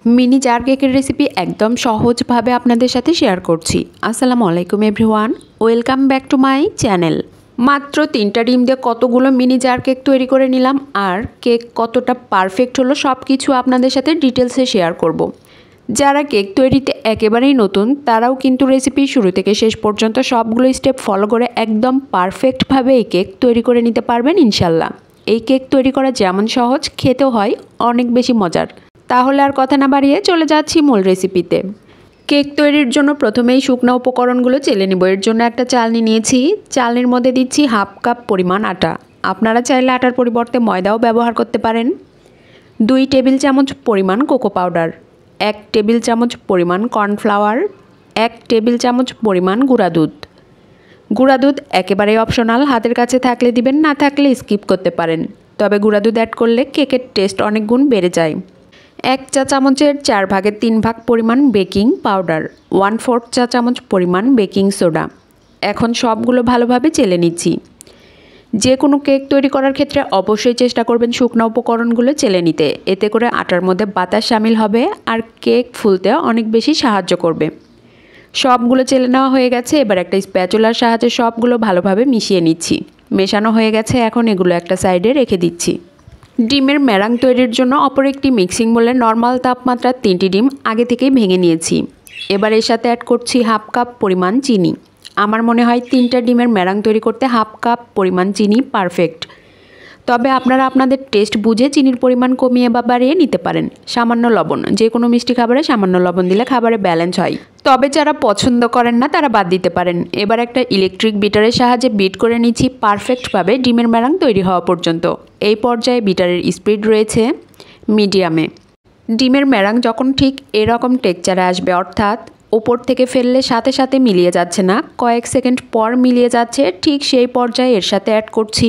Mini jar কেকের recipe একদম সহজভাবে আপনাদের সাথে শেয়ার করছি। আসসালামু আলাইকুম everyone, welcome back to my channel. মাত্র 3টা ডিম দিয়ে কতগুলো মিনি জার কেক তৈরি করে নিলাম, আর কেক কতটা পারফেক্ট হলো সব কিছু আপনাদের সাথে ডিটেলসে শেয়ার করব। যারা কেক তৈরিতে একেবারেই নতুন তারাও কিন্তু রেসিপি শুরু থেকে শেষ পর্যন্ত সবগুলো স্টেপ ফলো করে একদম পারফেক্টভাবে এই কেক তৈরি করে নিতে পারবেন ইনশাল্লাহ। এই কেক তৈরি করা যেমন সহজ, খেতেও হয় অনেক বেশি মজার। তাহলে আর কথা না বাড়িয়ে চলে যাচ্ছি মূল রেসিপিতে। কেক তৈরির জন্য প্রথমেই শুকনো উপকরণগুলো চেলে নিব। এর জন্য একটা চালনি নিয়েছি, চালনির মধ্যে দিচ্ছি হাফ কাপ পরিমাণ আটা। আপনারা চাইলে আটার পরিবর্তে ময়দাও ব্যবহার করতে পারেন। 2 টেবিল চামচ পরিমাণ কোকো পাউডার, 1 টেবিল চামচ পরিমাণ কর্নফ্লাওয়ার, 1 টেবিল চামচ পরিমাণ গুঁড়া দুধ। গুঁড়া দুধ একেবারেই অপশনাল, হাতের কাছে থাকলে দিবেন, না থাকলে স্কিপ করতে পারেন। তবে গুঁড়া দুধ অ্যাড করলে কেকের টেস্ট অনেক গুণ বেড়ে যায়। 1 চা চামচের 4 ভাগের 3 ভাগ পরিমাণ বেকিং পাউডার, 1/4 চা চামচ পরিমাণ বেকিং সোডা। এখন সবগুলো ভালোভাবে চেলে নিচ্ছি। যে কোনো কেক তৈরি করার ক্ষেত্রে অবশ্যই চেষ্টা করবেন শুকনো উপকরণগুলো চেলে নিতে, এতে করে আটার মধ্যে বাতাস শামিল হবে আর কেক ফুলতে অনেক বেশি সাহায্য করবে। সবগুলো চেলে নেওয়া হয়ে গেছে, এবার একটা স্প্যাচুলার সাহায্যে সবগুলো ভালোভাবে মিশিয়ে নিচ্ছি। মেশানো হয়ে গেছে, এখন এগুলো একটা সাইডে রেখে দিচ্ছি। ডিমের ম্যারাং তৈরির জন্য অপর একটি মিক্সিং বোলে নর্মাল তাপমাত্রার 3টি ডিম আগে থেকেই ভেঙে নিয়েছি। এবার এর সাথে অ্যাড করছি হাফ কাপ পরিমাণ চিনি। আমার মনে হয় 3টা ডিমের ম্যারাং তৈরি করতে হাফ কাপ পরিমাণ চিনি পারফেক্ট। তবে আপনারা আপনাদের টেস্ট বুঝে চিনির পরিমাণ কমিয়ে বা বাড়িয়ে নিতে পারেন। সামান্য লবণ, যে কোনো মিষ্টি খাবারে সামান্য লবণ দিলে খাবারে ব্যালেন্স হয়। তবে যারা পছন্দ করেন না তারা বাদ দিতে পারেন। এবার একটা ইলেকট্রিক বিটারের সাহায্যে বিট করে নিচ্ছি পারফেক্টভাবে ডিমের ম্যারাং তৈরি হওয়া পর্যন্ত। এই পর্যায়ে বিটারের স্পিড রয়েছে মিডিয়ামে। ডিমের ম্যারাং যখন ঠিক এরকম টেক্সচারে আসবে, অর্থাৎ ওপর থেকে ফেললে সাথে সাথে মিলিয়ে যাচ্ছে না, কয়েক সেকেন্ড পর মিলিয়ে যাচ্ছে, ঠিক সেই পর্যায়ে এর সাথে অ্যাড করছি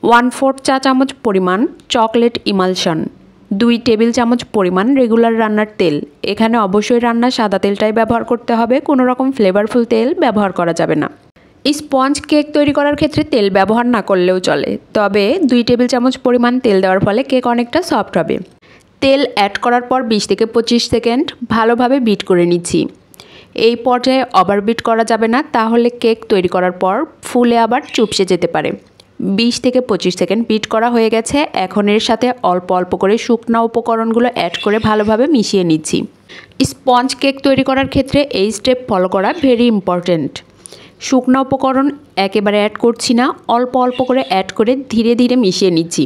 1/4 চা চামচ পরিমাণ চকলেট ইমালশন, 2 টেবিল চামচ পরিমাণ রেগুলার রান্নার তেল। এখানে অবশ্যই রান্নার সাদা তেলটাই ব্যবহার করতে হবে, কোনো রকম ফ্লেভারফুল তেল ব্যবহার করা যাবে না। স্পঞ্জ কেক তৈরি করার ক্ষেত্রে তেল ব্যবহার না করলেও চলে, তবে 2 টেবিল চামচ পরিমাণ তেল দেওয়ার ফলে কেক অনেকটা সফট হবে। তেল অ্যাড করার পর 20 থেকে 25 সেকেন্ড ভালোভাবে বিট করে নিচ্ছি। এই পর্যায়ে ওভার বিট করা যাবে না, তাহলে কেক তৈরি করার পর ফুলে আবার চুপসে যেতে পারে। 20 থেকে 25 সেকেন্ড বিট করা হয়ে গেছে, এখন এর সাথে অল্প অল্প করে শুকনো উপকরণগুলো অ্যাড করে ভালোভাবে মিশিয়ে নিচ্ছি। স্পঞ্জ কেক তৈরি করার ক্ষেত্রে এই স্টেপ ফলো করা ভেরি ইম্পর্ট্যান্ট। শুকনো উপকরণ একেবারে অ্যাড করছি না, অল্প অল্প করে অ্যাড করে ধীরে ধীরে মিশিয়ে নিচ্ছি।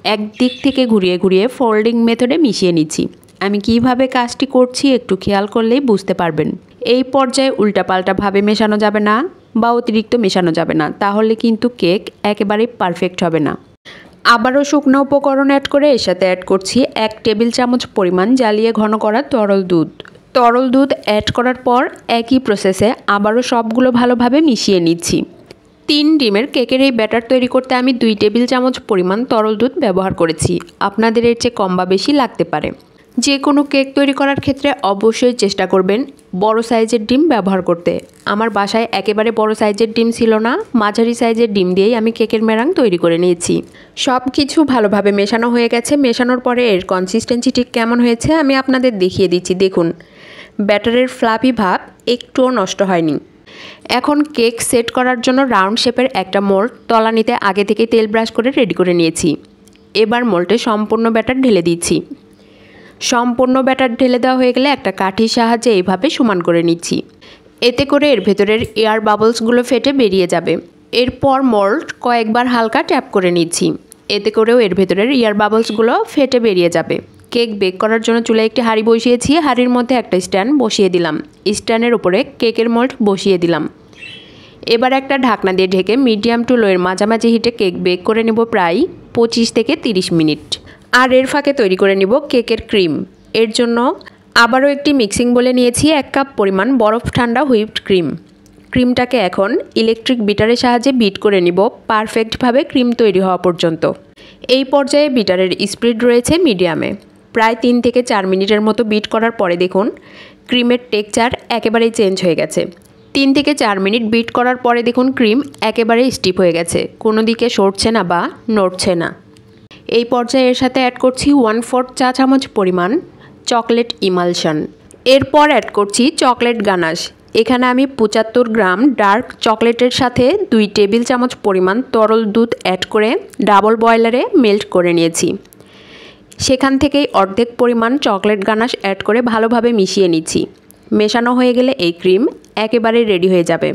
একদিক থেকে ঘুরিয়ে ঘুরিয়ে ফোল্ডিং মেথডে মিশিয়ে নিচ্ছি। আমি কিভাবে কাজটি করছি একটু খেয়াল করলেই বুঝতে পারবেন। এই পর্যায়ে উল্টাপাল্টাভাবে মেশানো যাবে না বা অতিরিক্ত মেশানো যাবে না, তাহলে কিন্তু কেক একেবারেই পারফেক্ট হবে না। আবারও শুকনো উপকরণ অ্যাড করে এর সাথে অ্যাড করছি 1 টেবিল চামচ পরিমাণ জ্বালিয়ে ঘন করা তরল দুধ। তরল দুধ অ্যাড করার পর একই প্রসেসে আবারও সবগুলো ভালোভাবে মিশিয়ে নিচ্ছি। 3 ডিমের কেকের এই ব্যাটার তৈরি করতে আমি 2 টেবিল চামচ পরিমাণ তরল দুধ ব্যবহার করেছি। আপনাদের এর চেয়ে কম বা বেশি লাগতে পারে। যে কোনো কেক তৈরি করার ক্ষেত্রে অবশ্যই চেষ্টা করবেন বড় সাইজের ডিম ব্যবহার করতে। আমার বাসায় একেবারে বড় সাইজের ডিম ছিল না, মাঝারি সাইজের ডিম দিয়েই আমি কেকের ম্যারাং তৈরি করে নিয়েছি। সব কিছু ভালোভাবে মেশানো হয়ে গেছে। মেশানোর পরে এর কনসিস্টেন্সি ঠিক কেমন হয়েছে আমি আপনাদের দেখিয়ে দিচ্ছি। দেখুন, ব্যাটারের ফ্লাফি ভাব একটুও নষ্ট হয়নি। এখন কেক সেট করার জন্য রাউন্ড শেপের একটা মোল্ড তলানিতে আগে থেকে তেল ব্রাশ করে রেডি করে নিয়েছি। এবার মোল্ডে সম্পূর্ণ ব্যাটার ঢেলে দিচ্ছি। সম্পূর্ণ ব্যাটার ঢেলে দেওয়া হয়ে গেলে একটা কাঠির সাহায্যে এইভাবে সমান করে নিচ্ছি। এতে করে এর ভেতরের এয়ার বাবলসগুলো ফেটে বেরিয়ে যাবে। এরপর মোল্ড কয়েকবার হালকা ট্যাপ করে নিচ্ছি, এতে করেও এর ভেতরের এয়ার বাবলসগুলো ফেটে বেরিয়ে যাবে। কেক বেক করার জন্য চুলায় একটি হাঁড়ি বসিয়েছি, হাঁড়ির মধ্যে একটা স্ট্যান্ড বসিয়ে দিলাম। স্ট্যান্ডের উপরে কেকের মোল্ড বসিয়ে দিলাম। এবার একটা ঢাকনা দিয়ে ঢেকে মিডিয়াম টু লোয়ের মাঝামাঝি হিটে কেক বেক করে নেব প্রায় 25 থেকে 30 মিনিট। আর এর ফাঁকে তৈরি করে নিব কেকের ক্রিম। এর জন্য আবারও একটি মিক্সিং বোলে নিয়েছি 1 কাপ পরিমাণ বরফ ঠান্ডা হুইপড ক্রিম। ক্রিমটাকে এখন ইলেকট্রিক বিটারের সাহায্যে বিট করে নিব পারফেক্টভাবে ক্রিম তৈরি হওয়া পর্যন্ত। এই পর্যায়ে বিটারের স্পিড রয়েছে মিডিয়ামে। প্রায় 3 থেকে 4 মিনিটের মতো বিট করার পরে দেখুন ক্রিমের টেক্সচার একেবারেই চেঞ্জ হয়ে গেছে। 3 থেকে 4 মিনিট বিট করার পরে দেখুন ক্রিম একেবারেই স্টিপ হয়ে গেছে, কোনো দিকে সরছে না বা নড়ছে না। এই পর্যায়ে এর সাথে অ্যাড করছি 1/4 চা চামচ পরিমাণ চকলেট ইমালশন। এরপর অ্যাড করছি চকলেট গানাশ। এখানে আমি 75 গ্রাম ডার্ক চকলেটের সাথে 2 টেবিল চামচ পরিমাণ তরল দুধ অ্যাড করে ডাবল বয়লারে মেল্ট করে নিয়েছি। সেখান থেকেই অর্ধেক পরিমাণ চকলেট গানাশ অ্যাড করে ভালোভাবে মিশিয়ে নিচ্ছি। মেশানো হয়ে গেলে এই ক্রিম একেবারে রেডি হয়ে যাবে।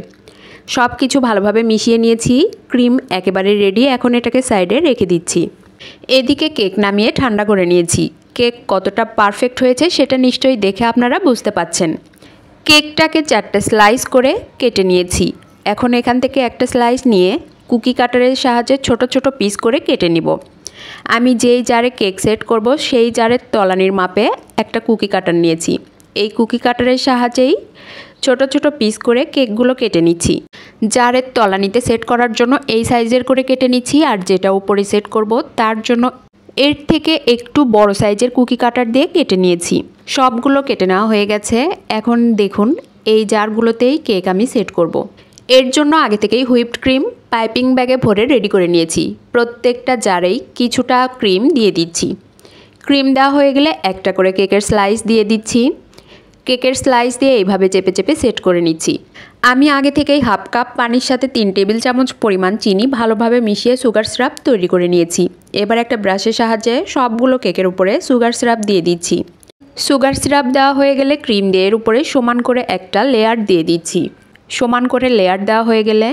সব কিছু ভালোভাবে মিশিয়ে নিয়েছি, ক্রিম একেবারে রেডি। এখন এটাকে সাইডে রেখে দিচ্ছি। এদিকে কেক নামিয়ে ঠান্ডা করে নিয়েছি। কেক কতটা পারফেক্ট হয়েছে সেটা নিশ্চয়ই দেখে আপনারা বুঝতে পাচ্ছেন। কেকটাকে 4টে স্লাইস করে কেটে নিয়েছি। এখন এখান থেকে একটা স্লাইস নিয়ে কুকি কাটারের সাহায্যে ছোট ছোট পিস করে কেটে নিব। আমি যেই জারে কেক সেট করব সেই জারের তলানির মাপে একটা কুকি কাটার নিয়েছি। এই কুকি কাটারের সাহায্যেই ছোট ছোট পিস করে কেকগুলো কেটে নিচ্ছি। জারের তলানিতে সেট করার জন্য এই সাইজের করে কেটে নিচ্ছি, আর যেটা উপরে সেট করব তার জন্য এর থেকে একটু বড় সাইজের কুকি কাটার দিয়ে কেটে নিয়েছি। সবগুলো কেটে নেওয়া হয়ে গেছে। এখন দেখুন এই জারগুলোতেই কেক আমি সেট করব। এর জন্য আগে থেকেই হুইপড ক্রিম পাইপিং ব্যাগে ভরে রেডি করে নিয়েছি। প্রত্যেকটা জারেই কিছুটা ক্রিম দিয়ে দিচ্ছি। ক্রিম দেওয়া হয়ে গেলে একটা করে কেকের স্লাইস দিয়ে দিচ্ছি। কেকের স্লাইস দিয়ে এইভাবে চেপে চেপে সেট করে নিচ্ছি। আমি আগে থেকেই হাফ কাপ পানির সাথে 3 টেবিল চামচ পরিমাণ চিনি ভালোভাবে মিশিয়ে সুগার সিরাপ তৈরি করে নিয়েছি। এবার একটা ব্রাশের সাহায্যে সবগুলো কেকের উপরে সুগার সিরাপ দিয়ে দিচ্ছি। সুগার সিরাপ দেওয়া হয়ে গেলে ক্রিম দিয়ে এর উপরে সমান করে একটা লেয়ার দিয়ে দিচ্ছি। সমান করে লেয়ার দেওয়া হয়ে গেলে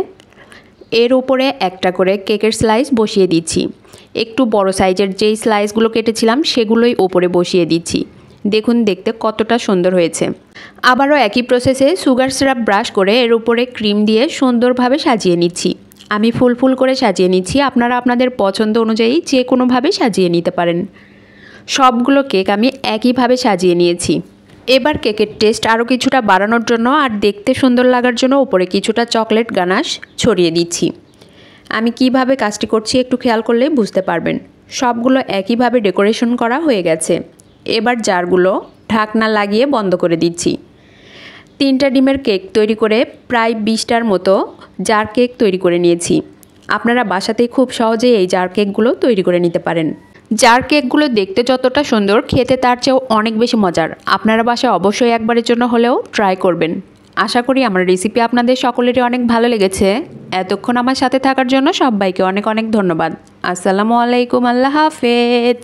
এর উপরে একটা করে কেকের স্লাইস বসিয়ে দিচ্ছি। একটু বড় সাইজের যেই স্লাইসগুলো কেটেছিলাম সেগুলোই ওপরে বসিয়ে দিচ্ছি। দেখুন দেখতে কতটা সুন্দর হয়েছে। আবারও একই প্রসেসে সুগার সিরাপ ব্রাশ করে এর উপরে ক্রিম দিয়ে সুন্দরভাবে সাজিয়ে নিচ্ছি। আমি ফুল ফুল করে সাজিয়ে নিচ্ছি। আপনারা আপনাদের পছন্দ অনুযায়ী যে কোনোভাবে সাজিয়ে নিতে পারেন। সবগুলো কেক আমি একইভাবে সাজিয়ে নিয়েছি। এবার কেকের টেস্ট আরও কিছুটা বাড়ানোর জন্য আর দেখতে সুন্দর লাগার জন্য উপরে কিছুটা চকলেট গানাশ ছড়িয়ে দিচ্ছি। আমি কিভাবে কাজটি করছি একটু খেয়াল করলে বুঝতে পারবেন। সবগুলো একইভাবে ডেকোরেশন করা হয়ে গেছে। এবার জারগুলো ঢাকনা লাগিয়ে বন্ধ করে দিচ্ছি। 3টা ডিমের কেক তৈরি করে প্রায় 20টার মতো জার কেক তৈরি করে নিয়েছি। আপনারা বাসাতেই খুব সহজেই এই জার কেকগুলো তৈরি করে নিতে পারেন। জার কেকগুলো দেখতে যতটা সুন্দর, খেতে তার চেয়েও অনেক বেশি মজার। আপনারা বাসায় অবশ্যই একবারের জন্য হলেও ট্রাই করবেন। আশা করি আমার রেসিপি আপনাদের সকলেরই অনেক ভালো লেগেছে। এতক্ষণ আমার সাথে থাকার জন্য সবাইকে অনেক অনেক ধন্যবাদ। আসসালামু আলাইকুম, আল্লাহ হাফেজ।